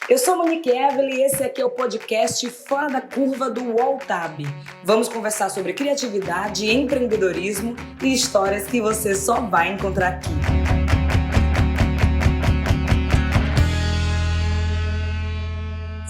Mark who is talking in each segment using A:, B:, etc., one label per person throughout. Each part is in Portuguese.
A: Eu sou Monique Evelyn e esse aqui é o podcast Fora da Curva do UOL-TAB. Vamos conversar sobre criatividade, empreendedorismo e histórias que você só vai encontrar aqui.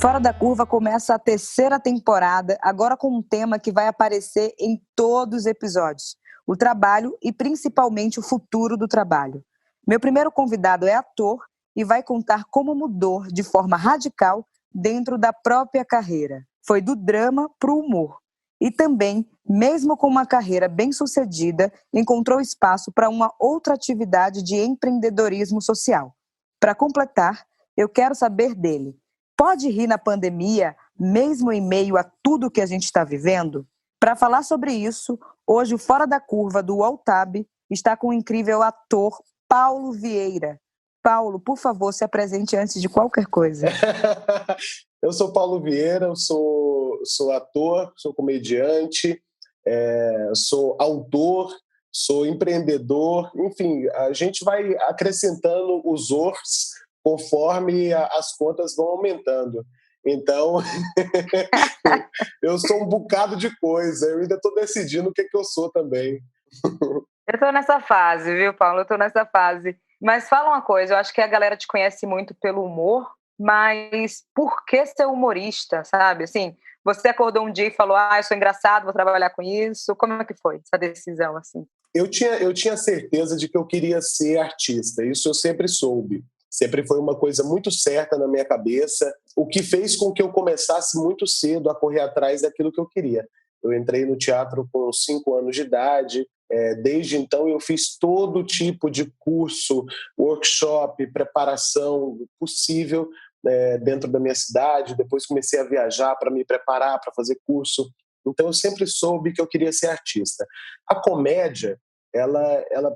A: Fora da Curva começa a terceira temporada, agora com um tema que vai aparecer em todos os episódios: o trabalho e principalmente o futuro do trabalho. Meu primeiro convidado é ator e vai contar como mudou de forma radical dentro da própria carreira. Foi do drama para o humor. E também, mesmo com uma carreira bem-sucedida, encontrou espaço para uma outra atividade de empreendedorismo social. Para completar, eu quero saber dele. Pode rir na pandemia, mesmo em meio a tudo que a gente está vivendo? Para falar sobre isso, hoje o Fora da Curva do UOL-TAB está com o incrível ator Paulo Vieira. Paulo, por favor, se apresente antes de qualquer coisa.
B: Eu sou Paulo Vieira, eu sou ator, sou comediante, sou autor, sou empreendedor, enfim, a gente vai acrescentando os ors conforme as contas vão aumentando. Então, eu sou um bocado de coisa, eu ainda estou decidindo o que eu sou também.
C: Eu estou nessa fase, viu, Paulo? Eu estou nessa fase. Mas fala uma coisa, eu acho que a galera te conhece muito pelo humor, mas por que ser humorista, sabe? Assim, você acordou um dia e falou, eu sou engraçado, vou trabalhar com isso. Como é que foi essa decisão, assim?
B: Eu tinha certeza de que eu queria ser artista, isso eu sempre soube. Sempre foi uma coisa muito certa na minha cabeça, o que fez com que eu começasse muito cedo a correr atrás daquilo que eu queria. Eu entrei no teatro com 5 anos de idade, desde então eu fiz todo tipo de curso, workshop, preparação possível dentro da minha cidade. Depois comecei a viajar para me preparar, para fazer curso. Então eu sempre soube que eu queria ser artista. A comédia, ela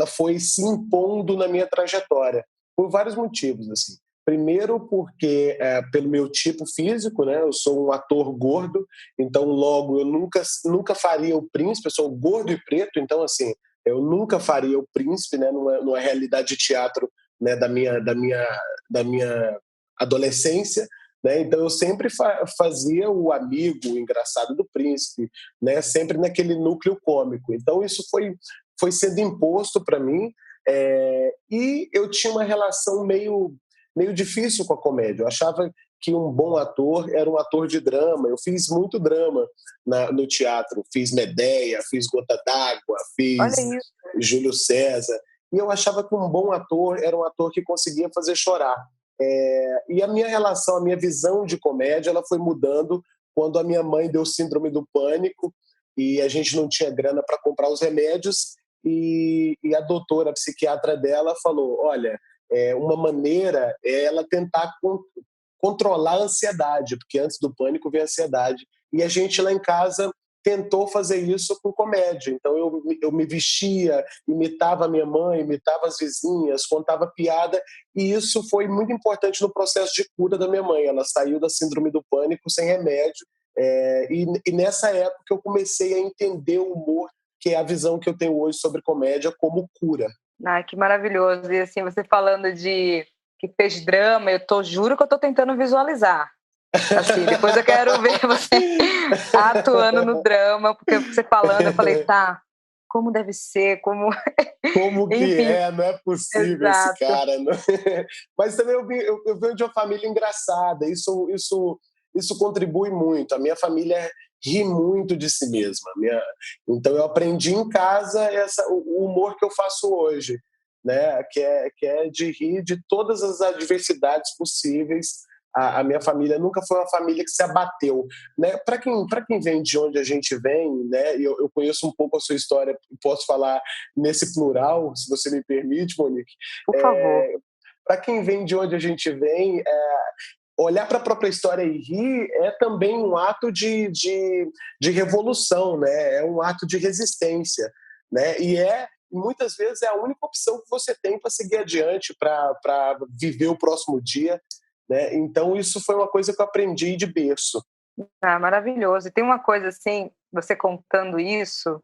B: foi se impondo na minha trajetória por vários motivos, assim. Primeiro porque pelo meu tipo físico, né? Eu sou um ator gordo, então logo eu nunca faria o príncipe. Eu sou gordo e preto, então assim eu nunca faria o príncipe, né? Numa realidade de teatro, né? Da minha adolescência. Né? Então eu sempre fazia o amigo, o engraçado do príncipe, né? Sempre naquele núcleo cômico. Então isso foi sendo imposto para mim, e eu tinha uma relação meio difícil com a comédia. Eu achava que um bom ator era um ator de drama. Eu fiz muito drama no teatro. Fiz Medea, fiz Gota d'Água, fiz Júlio César. E eu achava que um bom ator era um ator que conseguia fazer chorar. E a minha relação, a minha visão de comédia, ela foi mudando quando a minha mãe deu síndrome do pânico e a gente não tinha grana para comprar os remédios, e a doutora, a psiquiatra dela falou, olha, uma maneira é ela tentar controlar a ansiedade, porque antes do pânico vem a ansiedade. E a gente lá em casa tentou fazer isso com comédia. Então eu me vestia, imitava a minha mãe, imitava as vizinhas, contava piada, e isso foi muito importante no processo de cura da minha mãe. Ela saiu da síndrome do pânico sem remédio, e nessa época eu comecei a entender o humor, que é a visão que eu tenho hoje sobre comédia como cura.
C: Ai, que maravilhoso. E assim, você falando de que fez drama, juro que eu estou tentando visualizar. Assim, depois eu quero ver você atuando no drama, porque você falando, eu falei, tá, como deve ser, como
B: que não é possível.
C: Exato.
B: Esse cara. Não... Mas também eu venho de uma família engraçada, isso contribui muito. A minha família ri muito de si mesma. Então eu aprendi em casa o humor que eu faço hoje, né? que é de rir de todas as adversidades possíveis. A minha família nunca foi uma família que se abateu, né? Para quem vem de onde a gente vem, né? Eu conheço um pouco a sua história, posso falar nesse plural, se você me permite, Monique.
C: Por favor.
B: Para quem vem de onde a gente vem, olhar para a própria história e rir é também um ato de revolução, né? É um ato de resistência, né? E muitas vezes é a única opção que você tem para seguir adiante, para viver o próximo dia. Né? Então isso foi uma coisa que eu aprendi de berço.
C: Maravilhoso. E tem uma coisa assim, você contando isso,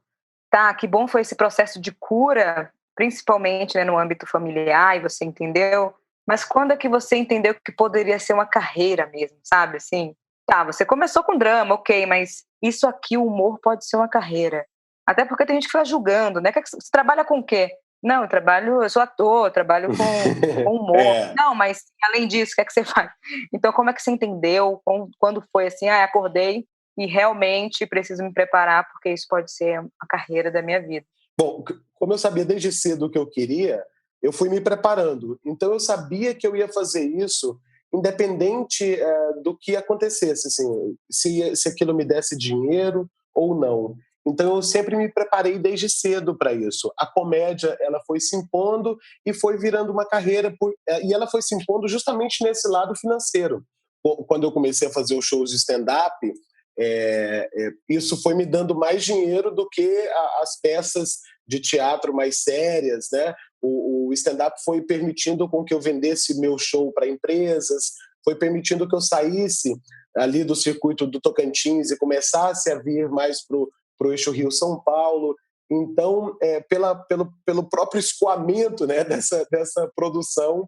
C: tá, que bom foi esse processo de cura, principalmente, né, no âmbito familiar, e você entendeu, Mas quando é que você entendeu que poderia ser uma carreira mesmo, sabe? Assim, tá, você começou com drama, ok, mas isso aqui, o humor, pode ser uma carreira. Até porque tem gente que fica julgando, né? Você trabalha com o quê? Não, eu sou ator, eu trabalho com humor.
B: É.
C: Não, mas além disso, o que é que você faz? Então, como é que você entendeu? Quando foi assim, acordei e realmente preciso me preparar porque isso pode ser a carreira da minha vida?
B: Bom, como eu sabia desde cedo o que eu queria, eu fui me preparando. Então eu sabia que eu ia fazer isso independente do que acontecesse, assim, se aquilo me desse dinheiro ou não. Então eu sempre me preparei desde cedo para isso. A comédia, ela foi se impondo e foi virando uma carreira e ela foi se impondo justamente nesse lado financeiro. Quando eu comecei a fazer os shows de stand-up, isso foi me dando mais dinheiro do que as peças de teatro mais sérias, né? O stand-up foi permitindo com que eu vendesse meu show para empresas, foi permitindo que eu saísse ali do circuito do Tocantins e começasse a vir mais para o eixo Rio-São Paulo. Então, pelo próprio escoamento, né, dessa produção,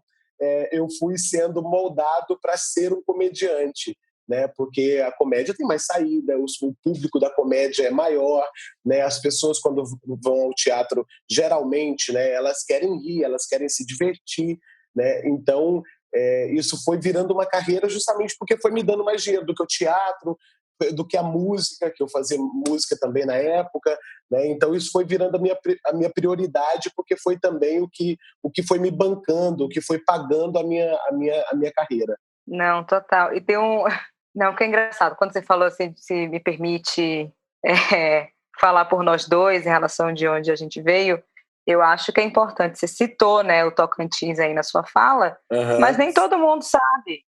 B: eu fui sendo moldado para ser um comediante, né? Porque a comédia tem mais saída, o público da comédia é maior, né? As pessoas quando vão ao teatro, geralmente, né, elas querem rir, elas querem se divertir, né? Então, isso foi virando uma carreira justamente porque foi me dando mais dinheiro do que o teatro, do que a música, que eu fazia música também na época, né? Então isso foi virando a minha prioridade, porque foi também o que foi me bancando, o que foi pagando a minha carreira.
C: Não, total. E tem um. Não, que é engraçado. Quando você falou assim, se me permite falar por nós dois em relação de onde a gente veio, eu acho que é importante. Você citou, né, o Tocantins aí na sua fala, mas nem todo mundo sabe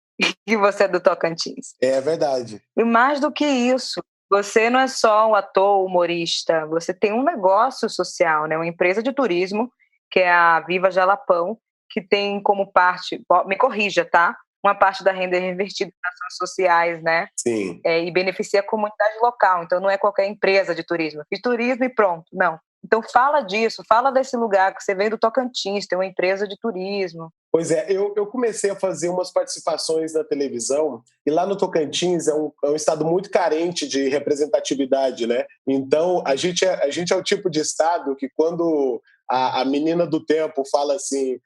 C: que você é do Tocantins.
B: É verdade.
C: E mais do que isso, você não é só um ator, humorista, você tem um negócio social, né, uma empresa de turismo, que é a Viva Jalapão, que tem como parte, me corrija, tá? Uma parte da renda revertida em ações sociais, né?
B: Sim.
C: E beneficia a comunidade local. Então, não é qualquer empresa de turismo. Fiz turismo e pronto. Não. Então, fala disso. Fala desse lugar que você vem do Tocantins, tem uma empresa de turismo.
B: Pois é, eu comecei a fazer umas participações na televisão e lá no Tocantins é um estado muito carente de representatividade, né? Então, a gente é o tipo de estado que quando a menina do tempo fala assim,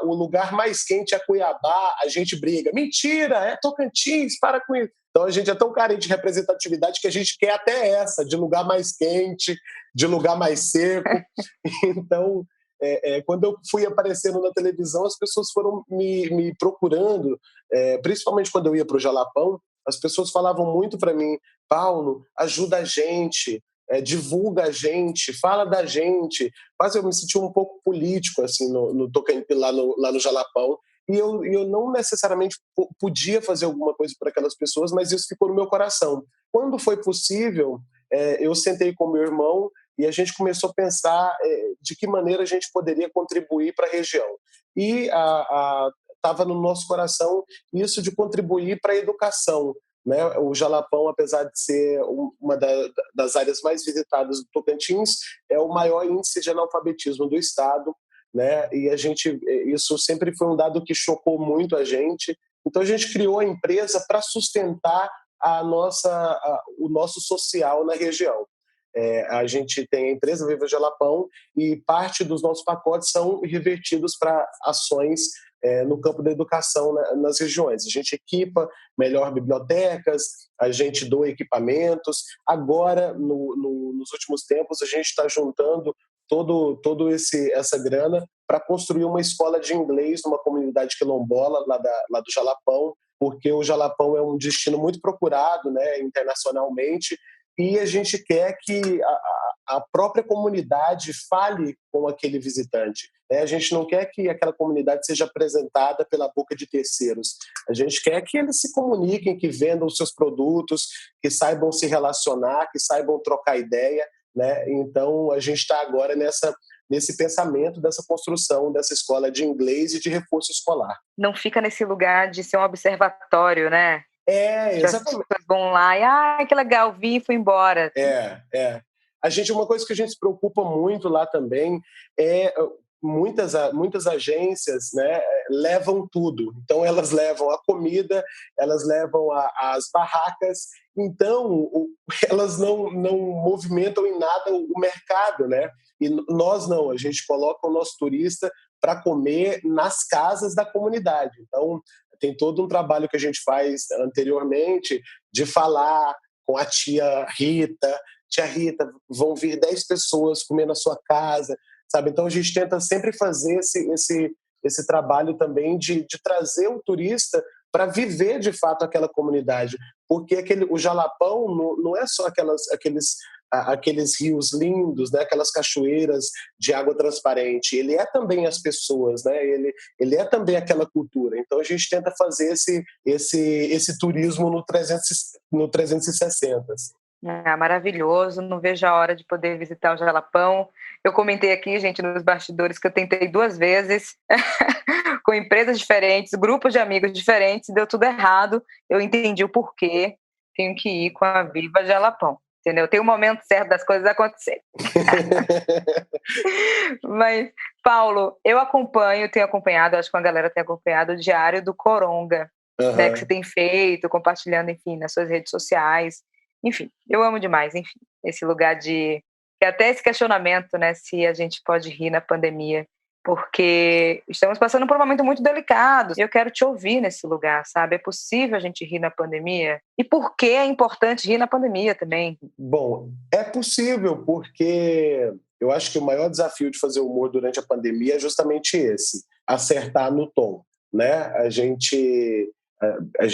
B: o lugar mais quente é Cuiabá, a gente briga. Mentira, é Tocantins, para com isso. Então, a gente é tão carente de representatividade que a gente quer até essa, de lugar mais quente, de lugar mais seco. Então, quando eu fui aparecendo na televisão, as pessoas foram me procurando, principalmente quando eu ia para o Jalapão, as pessoas falavam muito para mim, Paulo, ajuda a gente, divulga a gente, fala da gente. Quase eu me senti um pouco político assim lá no Jalapão. E eu não necessariamente podia fazer alguma coisa para aquelas pessoas, mas isso ficou no meu coração. Quando foi possível, eu sentei com meu irmão e a gente começou a pensar de que maneira a gente poderia contribuir para a região. E estava no nosso coração isso de contribuir para a educação. Né? O Jalapão, apesar de ser uma das áreas mais visitadas do Tocantins, é o maior índice de analfabetismo do estado. Né? E isso sempre foi um dado que chocou muito a gente. Então a gente criou a empresa para sustentar o nosso social na região. A gente tem a empresa Viva Jalapão e parte dos nossos pacotes são revertidos para ações no campo da educação nas regiões. A gente equipa melhor bibliotecas, a gente doa equipamentos. Agora, nos últimos tempos, a gente está juntando todo essa grana para construir uma escola de inglês numa comunidade quilombola lá do Jalapão, porque o Jalapão é um destino muito procurado, né, internacionalmente, e a gente quer que a própria comunidade fale com aquele visitante. A gente não quer que aquela comunidade seja apresentada pela boca de terceiros. A gente quer que eles se comuniquem, que vendam os seus produtos, que saibam se relacionar, que saibam trocar ideia. Né? Então, a gente está agora nesse pensamento dessa construção dessa escola de inglês e de reforço escolar.
C: Não fica nesse lugar de ser um observatório, né?
B: Exatamente.
C: As pessoas vão lá e que legal, vi e fui embora.
B: Uma coisa que a gente se preocupa muito lá também é muitas agências, né, levam tudo. Então, elas levam a comida, elas levam as barracas, então elas não movimentam em nada o mercado, né? E nós não, a gente coloca o nosso turista para comer nas casas da comunidade. Então, tem todo um trabalho que a gente faz anteriormente de falar com a tia Rita, vão vir 10 pessoas comer na sua casa, sabe? Então a gente tenta sempre fazer esse trabalho também de trazer o turista para viver de fato aquela comunidade, porque o Jalapão não é só aqueles rios lindos, né? Aquelas cachoeiras de água transparente, ele é também as pessoas, né? Ele é também aquela cultura. Então a gente tenta fazer esse turismo no 360.
C: Maravilhoso, não vejo a hora de poder visitar o Jalapão. Eu comentei aqui, gente, nos bastidores, que eu tentei 2 vezes, com empresas diferentes, grupos de amigos diferentes, deu tudo errado. Eu entendi o porquê, tenho que ir com a Viva Jalapão, entendeu? Tem o momento certo das coisas acontecerem. Mas, Paulo, eu tenho acompanhado, acho que a galera tem acompanhado o Diário do Coronga, né, que você tem feito, compartilhando, enfim, nas suas redes sociais. Enfim, eu amo demais, enfim, esse lugar até esse questionamento, né, se a gente pode rir na pandemia, porque estamos passando por um momento muito delicado, e eu quero te ouvir nesse lugar, sabe? É possível a gente rir na pandemia? E por que é importante rir na pandemia também?
B: Bom, é possível, porque eu acho que o maior desafio de fazer humor durante a pandemia é justamente esse, acertar no tom, né? A gente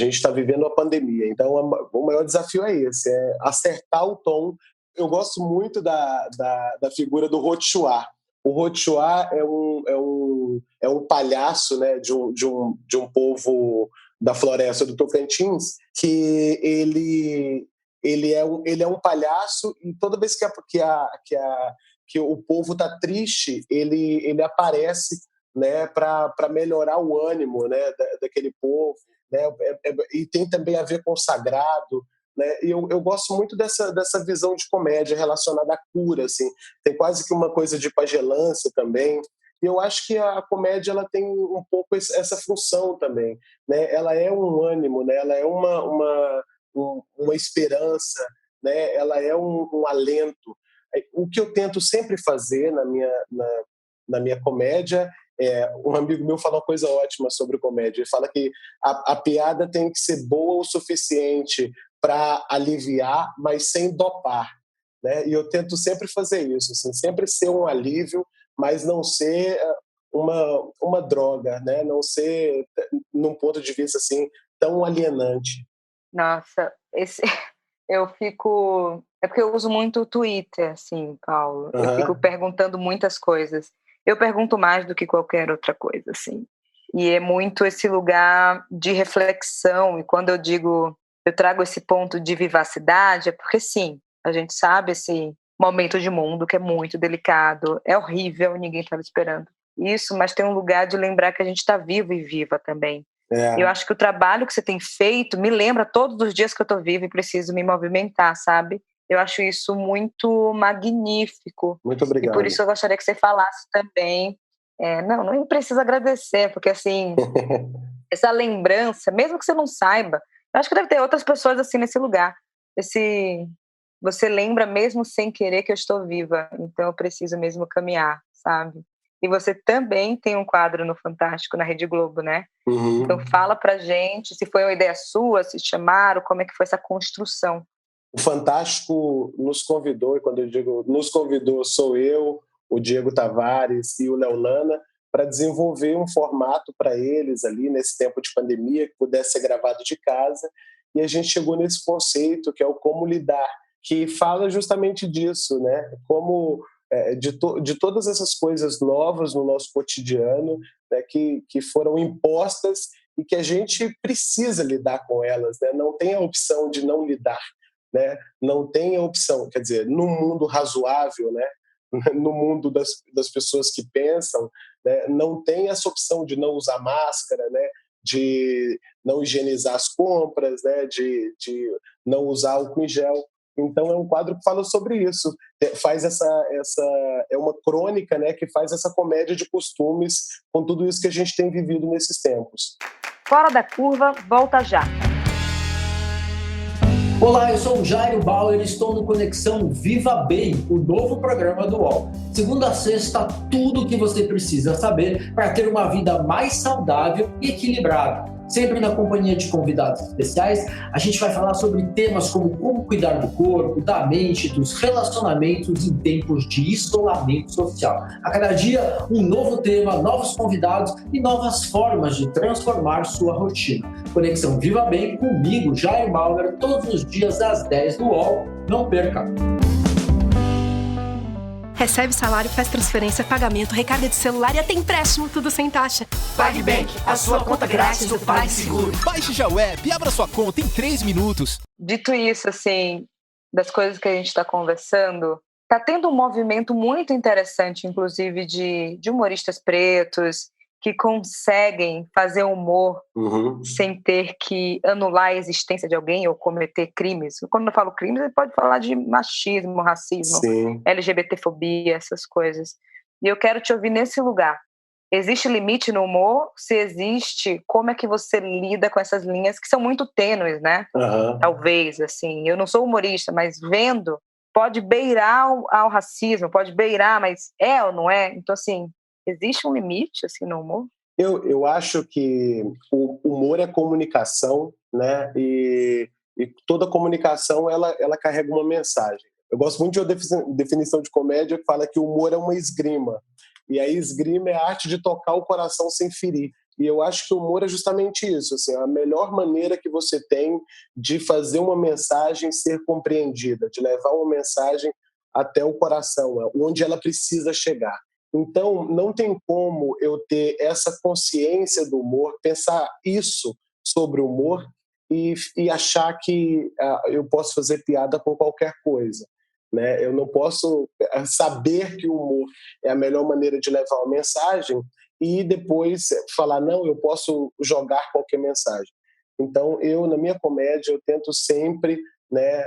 B: está vivendo a pandemia, então o maior desafio é esse, é acertar o tom. Eu gosto muito da figura do Rotchuá. O Rotchuá é um palhaço, né, de um povo da floresta do Tocantins, que ele é um palhaço, e toda vez que o povo está triste, ele aparece, né, para melhorar o ânimo, né, daquele povo, né, e tem também a ver com o sagrado, né, e eu gosto muito dessa visão de comédia relacionada à cura, assim, tem quase que uma coisa de pagelância também, e eu acho que a comédia ela tem um pouco essa função também, né, ela é um ânimo, né, ela é uma esperança, né, ela é um alento. O que eu tento sempre fazer na minha comédia, um amigo meu fala uma coisa ótima sobre comédia. Ele fala que a piada tem que ser boa o suficiente para aliviar, mas sem dopar, né? E eu tento sempre fazer isso, assim, sempre ser um alívio, mas não ser uma droga, né? Não ser, num ponto de vista assim, tão alienante.
C: Nossa, eu fico. É porque eu uso muito o Twitter, assim, Paulo. Eu fico perguntando muitas coisas. Eu pergunto mais do que qualquer outra coisa, assim. E é muito esse lugar de reflexão. E quando eu trago esse ponto de vivacidade, é porque, sim, a gente sabe esse momento de mundo que é muito delicado, é horrível, ninguém estava esperando isso, mas tem um lugar de lembrar que a gente está vivo e viva também. Eu acho que o trabalho que você tem feito me lembra todos os dias que eu estou viva e preciso me movimentar, sabe? Eu acho isso muito magnífico.
B: Muito obrigado.
C: E por isso eu gostaria que você falasse também. Não precisa agradecer, porque assim, essa lembrança, mesmo que você não saiba, eu acho que deve ter outras pessoas assim nesse lugar. Você lembra mesmo sem querer que eu estou viva, então eu preciso mesmo caminhar, sabe? E você também tem um quadro no Fantástico, na Rede Globo, né?
B: Uhum.
C: Então fala pra gente se foi uma ideia sua, se chamaram, como é que foi essa construção.
B: O Fantástico nos convidou, e quando eu digo nos convidou, sou eu, o Diego Tavares e o Léo Lana, para desenvolver um formato para eles ali nesse tempo de pandemia que pudesse ser gravado de casa, e a gente chegou nesse conceito que é o Como Lidar, que fala justamente disso, né? Como de todas essas coisas novas no nosso cotidiano, né, que foram impostas e que a gente precisa lidar com elas, né? Não tem a opção de não lidar, né? Não tem a opção, quer dizer, no mundo razoável, né? No mundo das pessoas que pensam, né? Não tem essa opção de não usar máscara, né? De não higienizar as compras, né? De não usar álcool em gel. Então é um quadro que fala sobre isso, faz é uma crônica, né, que faz essa comédia de costumes com tudo isso que a gente tem vivido nesses tempos.
C: Fora da Curva volta já.
D: Olá, eu sou o Jairo Bauer e estou no Conexão Viva Bem, o novo programa do UOL. Segunda a sexta, tudo o que você precisa saber para ter uma vida mais saudável e equilibrada. Sempre na companhia de convidados especiais, a gente vai falar sobre temas como cuidar do corpo, da mente, dos relacionamentos em tempos de isolamento social. A cada dia, um novo tema, novos convidados e novas formas de transformar sua rotina. Conexão Viva Bem comigo, Jairo Bauer, todos os dias às 10 do UOL. Não perca!
E: Recebe salário, faz transferência, pagamento, recarga de celular e até empréstimo, tudo sem taxa.
F: PagBank, a sua conta grátis do PagSeguro.
G: Baixe já o app e abra sua conta em 3 minutos.
C: Dito isso, assim, das coisas que a gente está conversando, está tendo um movimento muito interessante, inclusive, de humoristas pretos que conseguem fazer humor sem ter que anular a existência de alguém ou cometer crimes. Quando eu falo crimes, ele pode falar de machismo, racismo,
B: Sim.
C: LGBTfobia, essas coisas. E eu quero te ouvir nesse lugar. Existe limite no humor? Se existe, como é que você lida com essas linhas que são muito tênues, né? Talvez, assim. Eu não sou humorista, mas vendo, pode beirar ao racismo, pode beirar, mas é ou não é? Então, assim, existe um limite, assim, no humor?
B: Eu acho que o humor é comunicação, né? E toda comunicação, ela carrega uma mensagem. Eu gosto muito de uma definição de comédia que fala que o humor é uma esgrima. E a esgrima é a arte de tocar o coração sem ferir. E eu acho que o humor é justamente isso, assim, a melhor maneira que você tem de fazer uma mensagem ser compreendida, de levar uma mensagem até o coração, onde ela precisa chegar. Então, não tem como eu ter essa consciência do humor, pensar isso sobre o humor e achar que eu posso fazer piada com qualquer coisa, né? Eu não posso saber que o humor é a melhor maneira de levar uma mensagem e depois falar, não, eu posso jogar qualquer mensagem. Então, na minha comédia, eu tento sempre, né,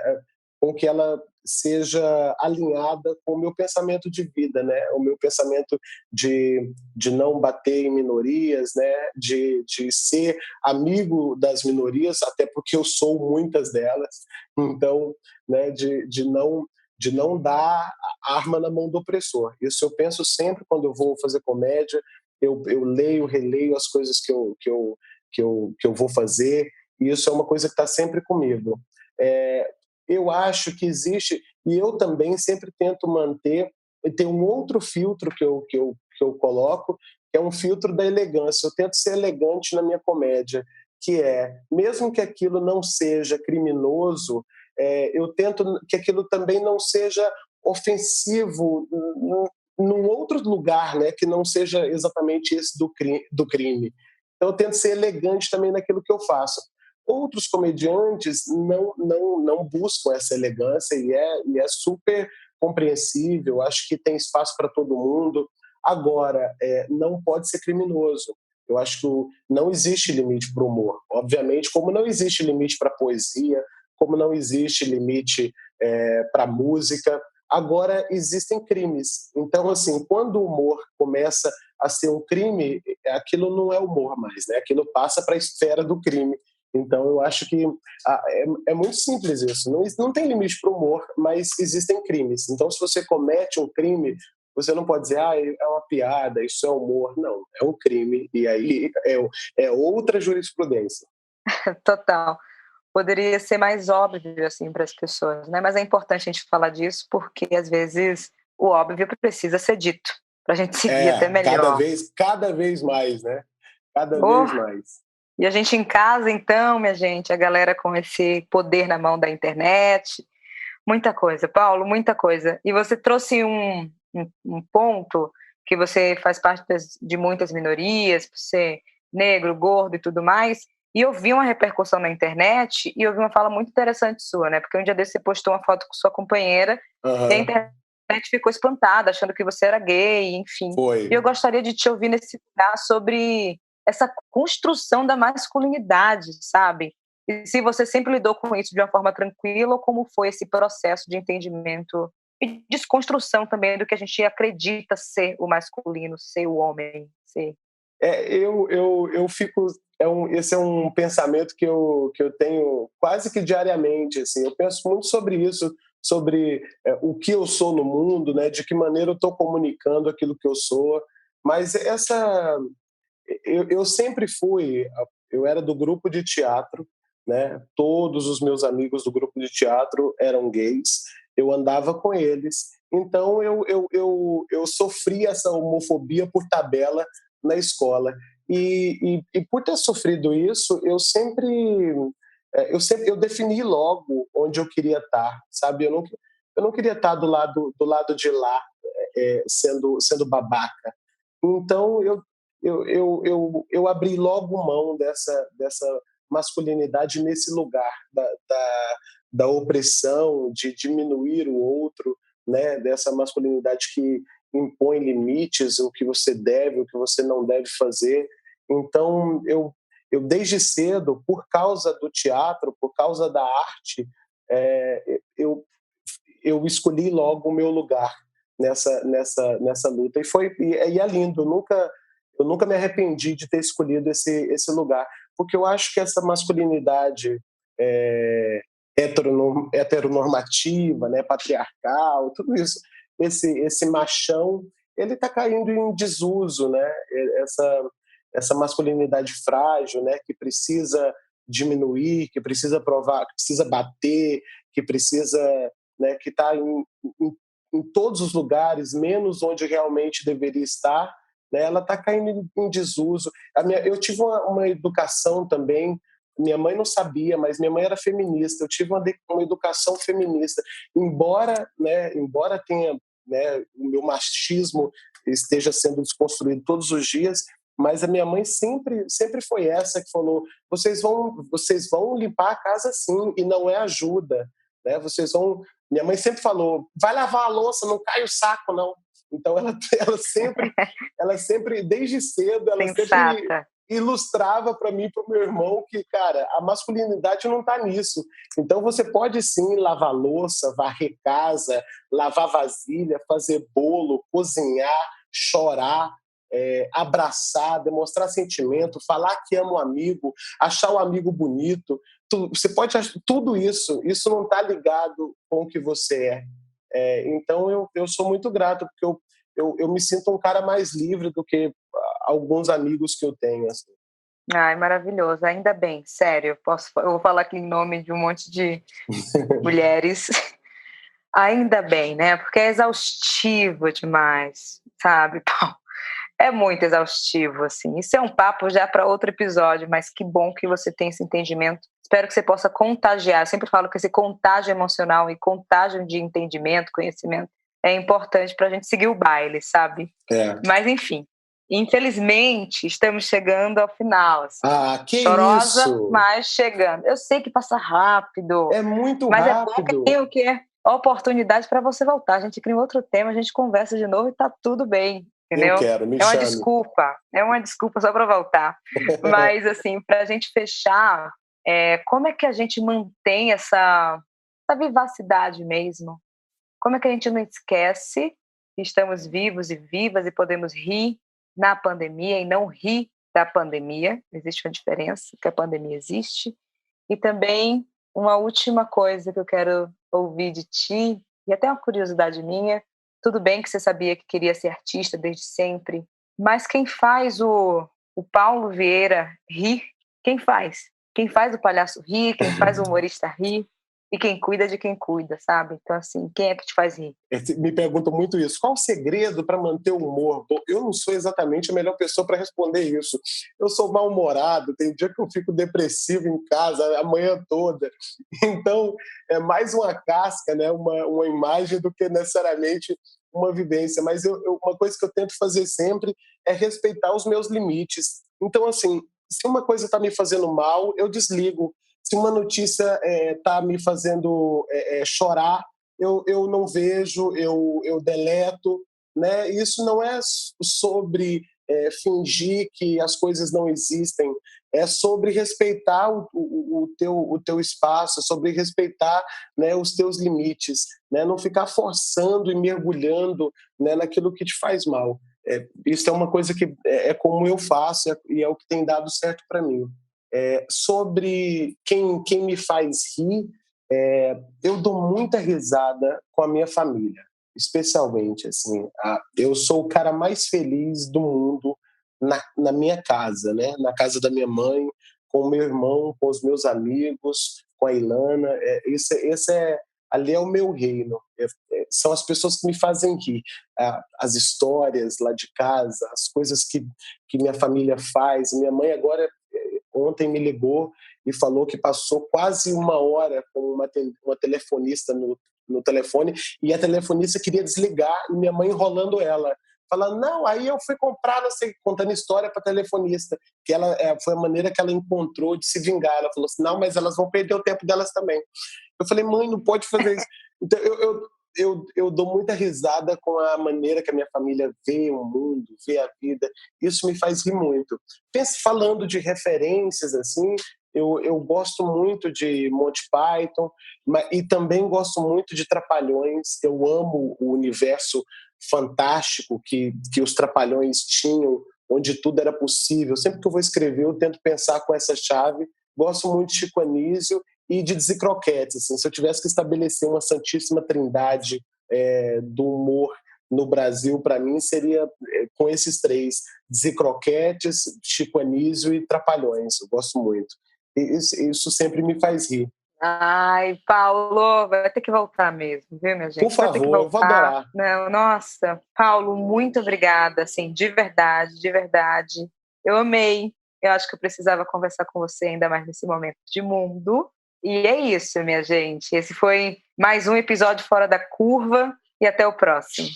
B: com que ela seja alinhada com o meu pensamento de vida, né? O meu pensamento de não bater em minorias, né? De ser amigo das minorias, até porque eu sou muitas delas. Então, né? De não dar a arma na mão do opressor. Isso eu penso sempre quando eu vou fazer comédia. Eu leio, releio as coisas que eu vou fazer. E isso é uma coisa que está sempre comigo. Eu acho que existe, e eu também sempre tento manter, e tem um outro filtro que eu coloco, que é um filtro da elegância. Eu tento ser elegante na minha comédia, que mesmo que aquilo não seja criminoso, eu tento que aquilo também não seja ofensivo num outro lugar, né, que não seja exatamente esse do crime. Então eu tento ser elegante também naquilo que eu faço. Outros comediantes não buscam essa elegância e é super compreensível, acho que tem espaço para todo mundo. Agora, não pode ser criminoso. Eu acho que não existe limite para o humor. Obviamente, como não existe limite para a poesia, como não existe limite para a música, agora existem crimes. Então, assim, quando o humor começa a ser um crime, aquilo não é humor mais, né? Aquilo passa para a esfera do crime. Então, eu acho que é muito simples isso. Não tem limite para o humor, mas existem crimes. Então, se você comete um crime, você não pode dizer, é uma piada, isso é humor. Não, é um crime. E aí é outra jurisprudência.
C: Total. Poderia ser mais óbvio assim, para as pessoas, né? Mas é importante a gente falar disso porque, às vezes, o óbvio precisa ser dito para a gente seguir até melhor.
B: Cada vez mais, né? Cada vez mais.
C: E a gente em casa, então, minha gente, a galera com esse poder na mão da internet. Muita coisa, Paulo, muita coisa. E você trouxe um ponto que você faz parte de muitas minorias, por ser negro, gordo e tudo mais. E eu vi uma repercussão na internet e eu vi uma fala muito interessante sua, né? Porque um dia desse você postou uma foto com sua companheira e a internet ficou espantada, achando que você era gay, enfim.
B: Foi.
C: E eu gostaria de te ouvir nesse lugar sobre essa construção da masculinidade, sabe? E se você sempre lidou com isso de uma forma tranquila, ou como foi esse processo de entendimento e desconstrução também do que a gente acredita ser o masculino, ser o homem, ser...
B: Eu fico... esse é um pensamento que eu tenho quase que diariamente. Assim, eu penso muito sobre isso, sobre o que eu sou no mundo, né, de que maneira eu estou comunicando aquilo que eu sou. Mas eu sempre fui... Eu era do grupo de teatro, né? Todos os meus amigos do grupo de teatro eram gays. Eu andava com eles. Então, eu sofri essa homofobia por tabela na escola. E por ter sofrido isso, eu defini logo onde eu queria estar, sabe? Eu não queria estar do lado de lá, sendo babaca. Então, eu abri logo mão dessa masculinidade nesse lugar da opressão, de diminuir o outro, né? Dessa masculinidade que impõe limites, o que você deve, o que você não deve fazer. Então, eu desde cedo, por causa do teatro, por causa da arte, eu escolhi logo o meu lugar nessa luta. E é lindo. Eu nunca me arrependi de ter escolhido esse lugar, porque eu acho que essa masculinidade heteronormativa, né, patriarcal, tudo isso, esse machão, ele está caindo em desuso, né? Essa masculinidade frágil, né, que precisa diminuir, que precisa provar, que precisa bater, que precisa, né, que está em todos os lugares, menos onde realmente deveria estar, né? Ela está caindo em desuso. Eu tive uma educação também. Minha mãe não sabia, mas minha mãe era feminista. Eu tive uma educação feminista, embora tenha, né, o meu machismo esteja sendo desconstruído todos os dias, mas a minha mãe sempre foi essa que falou: vocês vão limpar a casa sim, e não é ajuda, né? Minha mãe sempre falou: vai lavar a louça, não cai o saco não. Então ela sempre desde cedo, ela
C: Sensata.
B: sempre ilustrava para mim e para o meu irmão que, cara, a masculinidade não está nisso. Então você pode sim lavar louça, varrer casa, lavar vasilha, fazer bolo, cozinhar, chorar, abraçar, demonstrar sentimento, falar que ama o amigo, achar o amigo bonito. Você pode achar tudo isso. Isso não está ligado com o que você é. Então eu sou muito grato, porque eu me sinto um cara mais livre do que alguns amigos que eu tenho. Assim.
C: Ai, maravilhoso, ainda bem, sério, eu vou falar aqui em nome de um monte de mulheres, ainda bem, né, porque é exaustivo demais, sabe, Paulo? É muito exaustivo, assim, isso é um papo já para outro episódio, mas que bom que você tem esse entendimento, espero que você possa contagiar, eu sempre falo que esse contágio emocional e contágio de entendimento, conhecimento, é importante para a gente seguir o baile, sabe? Mas enfim, infelizmente estamos chegando ao final. Assim.
B: Que
C: chorosa,
B: isso?
C: mas chegando. Eu sei que passa rápido.
B: É muito
C: mas
B: rápido.
C: Mas é bom que tem o quê? Oportunidade para você voltar. A gente cria um outro tema, a gente conversa de novo e tá tudo bem. Entendeu?
B: Eu quero, me
C: chame. É uma desculpa só para voltar. Mas assim, para a gente fechar, como é que a gente mantém essa vivacidade mesmo? Como é que a gente não esquece que estamos vivos e vivas e podemos rir na pandemia e não rir da pandemia? Existe uma diferença, que a pandemia existe. E também uma última coisa que eu quero ouvir de ti, e até uma curiosidade minha, tudo bem que você sabia que queria ser artista desde sempre, mas quem faz o Paulo Vieira rir? Quem faz? Quem faz o palhaço rir? Quem faz o humorista rir? E quem cuida de quem cuida, sabe? Então, assim, quem é que te faz rir?
B: Me perguntam muito isso. Qual o segredo para manter o humor? Eu não sou exatamente a melhor pessoa para responder isso. Eu sou mal-humorado, tem dia que eu fico depressivo em casa a manhã toda. Então, é mais uma casca, né? Uma imagem do que necessariamente uma vivência. Mas uma coisa que eu tento fazer sempre é respeitar os meus limites. Então, assim, se uma coisa está me fazendo mal, eu desligo. Se uma notícia está me fazendo chorar, eu não vejo, eu deleto. Né? Isso não é sobre fingir que as coisas não existem. é sobre respeitar o teu espaço, sobre respeitar, né, os teus limites, né, não ficar forçando e mergulhando, né, naquilo que te faz mal. Isso é uma coisa que é como eu faço e é o que tem dado certo para mim. Sobre quem me faz rir, eu dou muita risada com a minha família, especialmente. Assim, eu sou o cara mais feliz do mundo na minha casa, né? Na casa da minha mãe, com o meu irmão, com os meus amigos, com a Ilana. Ali é o meu reino. São as pessoas que me fazem rir. As histórias lá de casa, as coisas que minha família faz. Minha mãe agora, ontem, me ligou e falou que passou quase 1 hora com uma telefonista no telefone, e a telefonista queria desligar e minha mãe enrolando ela. Falando, não, aí eu fui comprar, não sei, contando história para a telefonista, que foi a maneira que ela encontrou de se vingar. Ela falou assim, não, mas elas vão perder o tempo delas também. Eu falei, mãe, não pode fazer isso. Então, eu dou muita risada com a maneira que a minha família vê o mundo, vê a vida. Isso me faz rir muito. Falando de referências, assim, eu gosto muito de Monty Python, e também gosto muito de Trapalhões. Eu amo o universo fantástico que os Trapalhões tinham, onde tudo era possível. Sempre que eu vou escrever, eu tento pensar com essa chave. Gosto muito de Chico Anísio e de Dizzy Croquettes. Assim, se eu tivesse que estabelecer uma santíssima trindade do humor no Brasil, para mim, seria com esses 3: Dizzy Croquettes, Chico Anísio e Trapalhões. Eu gosto muito. Isso sempre me faz rir.
C: Ai, Paulo, vai ter que voltar mesmo, viu, minha gente?
B: Por favor, eu vou adorar.
C: Não, nossa, Paulo, muito obrigada, assim, de verdade, de verdade. Eu amei. Eu acho que eu precisava conversar com você ainda mais nesse momento de mundo. E é isso, minha gente. Esse foi mais um episódio Fora da Curva e até o próximo.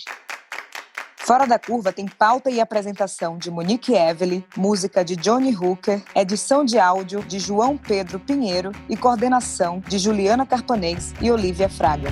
A: Fora da Curva tem pauta e apresentação de Monique Evely, música de Johnny Hooker, edição de áudio de João Pedro Pinheiro e coordenação de Juliana Carpanês e Olívia Fraga.